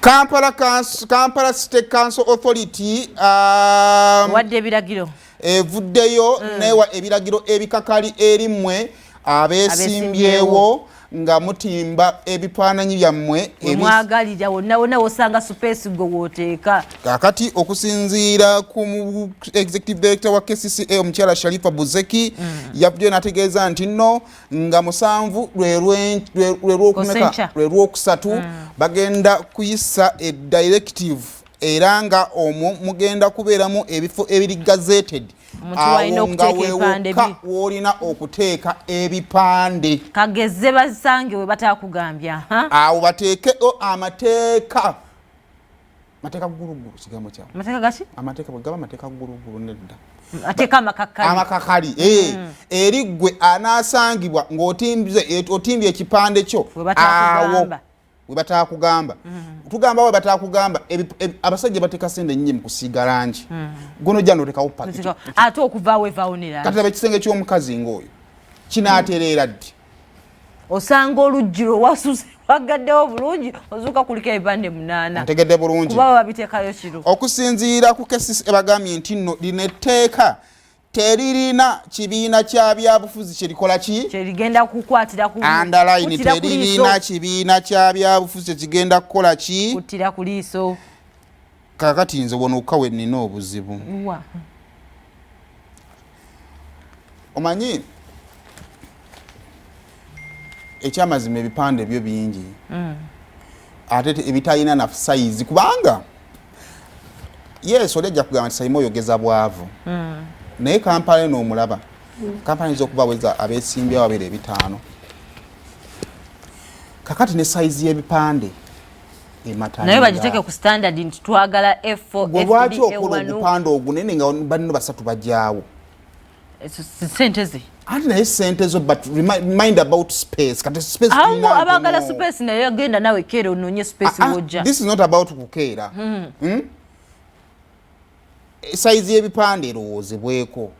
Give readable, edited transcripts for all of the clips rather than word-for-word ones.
Kampala State Council Authority wadde ebiragiro evuddeyo newa ebiragiro ebikakali erimwe abesimbyewo nga mutimba ebifaananyi byammwe mwagalira wonna wosanga space go woteeka kakati okusinziira ku executive director wa KCCA omukyala Sharifa Buzeki yavuddeyo n'ategeeza nti nno nga musanvu lw'olwokusatu bagenda kuyisa directive era nga omwo mugenda kubeeramu ebifo ebiri gazetted awo nga wewoka wolina okuteeka ebipande kageze basange we batakugambya awo bateeke amateeka guruguru kigambo kyawo amateeka gaki amateeka bwe gaba amateeka guruguru nedda ateeka amakakali eri gwe anaasangibwa ng'otimbye ekipande kyo awo we batakugamba tugamba we batakugamba abasajja bateeka sente nnyingi mu kusiiga langi guno jjano otekawo paketi ate okuvaawo evaawonera kati laba ekisenge ky'omukazi ng'oyo kinaatereera ddi osanga oluggi wasuze wagaddewo bulungi ozuuka kuliko ebipande 8 ntegedde bulungi kuba babiteekayo kiro okusinziira ku KCCA ebagambye nti nno lino etteeka teririna kibiina kya byabufuzi kyerikola ki kyerigenda kukwatira ku underline teririna kibiina kya byabufuzi kigenda kukola ki kuttira ku liiso kakati nze wano okawe nina obuzibu omanyi ekyamazima ebipande byo bingi ate ebitalina na size kubanga yes olejja kugamba nti sayima oyogeza bwavu naye Kampala n'omulaba Kampala ez'okuba weza abesimbyewo 2-5 kakati ne size y'ebipande ematani naye bagiteeke ku standard nti twagala F4 FD lwaki okola obupande ogunene nga banno basatu bajjaawo sente ze ate naye sente zo but mind about space kati space abagala space naye agenda nawe kere ononye space wojja this is not about kukeera size y'ebipande erowoozebweko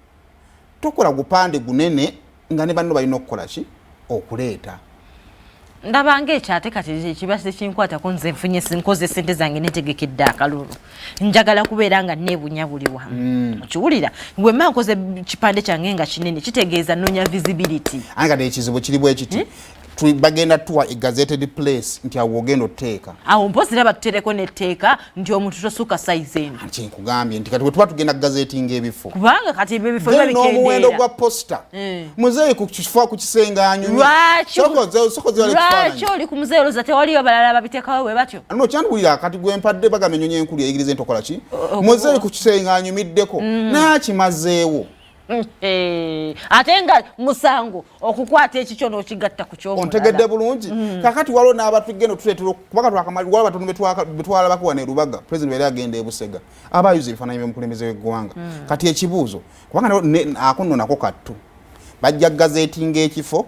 tokola gupande gunene nga ne banno balina okukola ki okuleeta ndabanga ekyate kati ekibase kinkwatako nze nfunye nkoze sente zange netegekedde akalulu njagala kubeera nga neebunya buli wamu okiwulira bwe mba nkoze kipande kyange nga kinene kitegeeza nonya visibility anga n'ekizibu kiri bwe kiti bagenda tuwa gazetted place nti awo ogenda otteeka awo mpozi raba tutereko netteeka nti omuntu tosuuka size eno nti nkugambye nti kati bwe tuba tugenda gazetinga ebifo kubanga kati ebifo biba bikendeera n'omuwendo gwa posta muzeeyi ku kifo ku kisengaanyo lwaki oli ku muzeeyi olowooza tewaliyo balala babiteekawo bwe batyo no kyanduwulira kati gwe mpadde bagamba ennyonyi enkulu eyigiriza entokola ki muzeeyi ku kisengaanyo middeko naye akimazeewo ate nga musango okukwata ekikyo n'okigatta ku kyomulala ontegedde bulungi kakati waliwo n'abatugenda tuleetera kubanga twakamali waliwo batono betwalabako wane Rubaga president yali agenda e Busega abayuza ebifaananyi by'omukulembeze w'eggwanga kati ekibuuzo kubanga ako nno nako kattu bajja gazetinga ekifo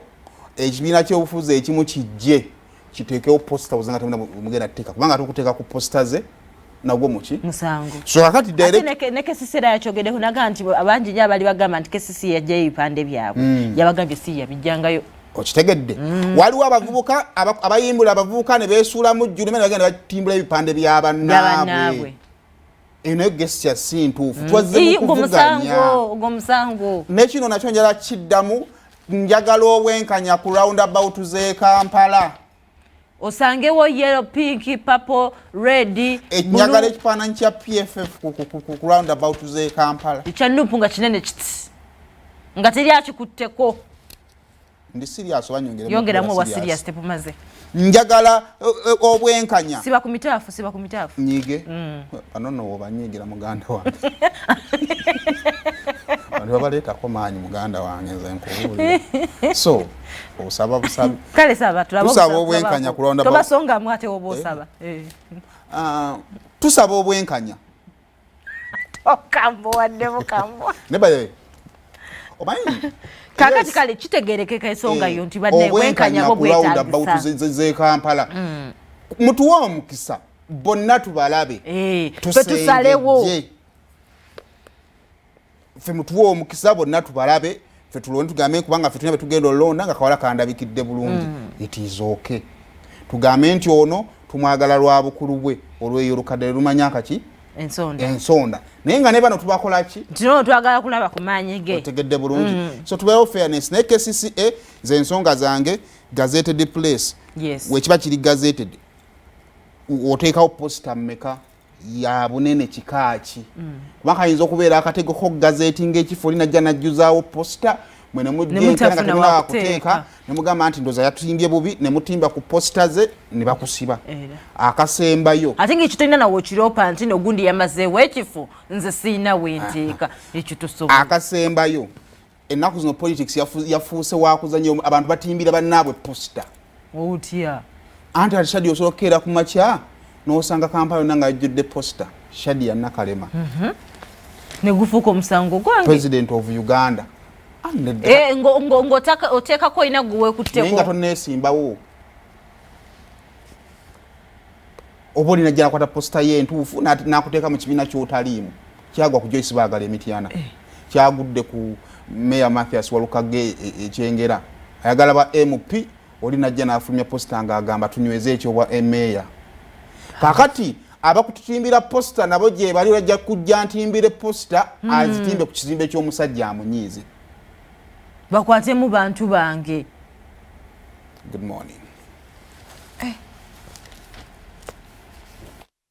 ekibiina ky'obufuzi ekimu kijje kiteekewo posita ozanga temuna mugenda tteeka kubanga tukuteeka ku posita ze nagwo muki musango so kakati direct ne KCCA yakyogeddeho naga nti abangi nnyo abali bagamba nti KCCA yajjayo ebipande byabwe yabagambye si yabijjangayo okitegedde waliwo abavubuka abayimbula abavubuka ne beesuulamu jjulu mene bagenda batimbula ebipande by'abannaabwe eno gesture si ntuufu twazze kuvuganya ogwo musango nekino nakyo njala kiddamu njagala obwenkanya ku roundabout z'e Kampala osangewo yellow pink purple red njagala ekifaananyi kya PFF ku roundabout z'e Kampala ekyanupu nga kinene kiti nga teri akikutteko ndi serious yongeramu owa serious tepumaze njagala obwenkanya siba ku mitaafu nyige bano nno obanyiigira muganda wange abantu babaleetako maanyi muganda wange nze nkubuulira so osaba busabi kale saba tusaba obwenkanya ku roundabout tobasonga mwate oba osaba tusaba obwenkanya okambo wadde mukambo nebaye omanyi kakati kale kitegerekeka ensonga yo nti banne obwenkanya bwo bwetaagisa z'e Kampala mutuwa omukisa bonna tubalabe tusalewo ffe mutuwa omukisa bonna tubalabe ffe tulonde tugambe kubanga ffe tulina betugenda olonda nga Kawalaata kandabikidde bulungi it is okay tugambe nti ono tumwagala lwa bukulu bwe olweyo olukadde lumanya kaki ensonda naye nga ne bano tubakola ki tino twagala kulaba kumanyi ge otegedde bulungi so tubeewo fairness naye KCCA ze ensonga zange gazetted place wekiba kiri gazetted oteekawo posita mmeka ya bunene kikaaki kubanga ayinza okubeera akategeko gazeti ng'ekifo linajja najjuzaawo posita mwe nemujjenkuteeka nemugamba nti ndoza yatuyimbye bubi nemutimba ku posita ze ne bakusiba akasembayo ate ng'ekyo tolina nawe okiropa nti nogundi yamazeewo ekifo nze siina wenteeka ekyo tosobola akasembayo ennaku zino politics yafuuse wakuzanya abantu batimbira bannaabwe posita otya anti ati Shadi osobola okukeera ku makya n'osanga Kampala yonna nga yajjudde posita Shadi ya Nakalema ne gufuuka omusango gwange president of Uganda oteekako olina guweekutteko naye nga tonneesimbawo oba olina jjala kwata posita ye entuufu n'akuteeka mu kibiina ky'otaliimu kyagwa ku Joyce baagala emityana kyagudde ku Mayor Mathias Walukage ekyengera ayagala ba MP oli najja n'afulumya posita ng'agamba tunyweze ekyo bwa emeya kakati abakututimbira posita nabo gye bali bajja kujja ntimbire posita azitimbe ku kizimbe ky'omusajja amunyiize bakwatemu bantu bange. Good morning.